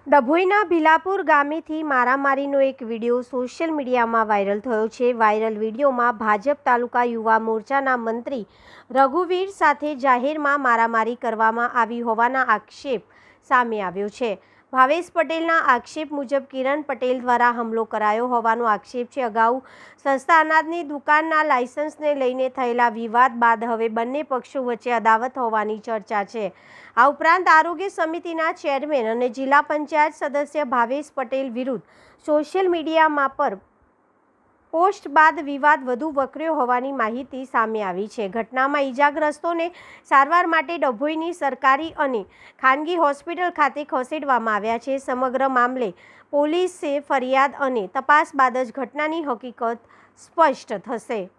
ડભોઈના ભીલાપુર ગામેથી મારામારીનો એક video social મીડિયામાં viral થયો છે. વાયરલ વિડીયોમાં ભાજપ તાલુકા યુવા મોરચાના મંત્રી રઘુવીર સાથે જાહેરમાં મારામારી કરવામાં આવી હોવાના આક્ષેપ સામે આવ્યો છે. ભાવેશ પટેલના આક્ષેપ મુજબ કિરણ પટેલ દ્વારા હુમલો કરાયો હોવાનો આક્ષેપ છે. અગાઉ સસ્તા અનાજની દુકાનના લાયસન્સને લઈને થયેલા વિવાદ બાદ હવે બંને પક્ષો વચ્ચે અદાવત હોવાની ચર્ચા છે. આ ઉપરાંત આરોગ્ય સમિતિના ચેરમેન અને જિલ્લા પંચાયત સદસ્ય ભાવેશ પટેલ વિરુદ્ધ સોશિયલ મીડિયામાં પર પોસ્ટ બાદ વિવાદ વધુ વકર્યો હોવાની માહિતી સામે આવી છે. ઘટનામાં ઈજાગ્રસ્તોને સારવાર માટે ડભોઈની સરકારી અને ખાનગી હોસ્પિટલ ખાતે ખસેડવામાં આવ્યા છે. સમગ્ર મામલે પોલીસે ફરિયાદ અને તપાસ બાદ જ ઘટનાની હકીકત સ્પષ્ટ થશે.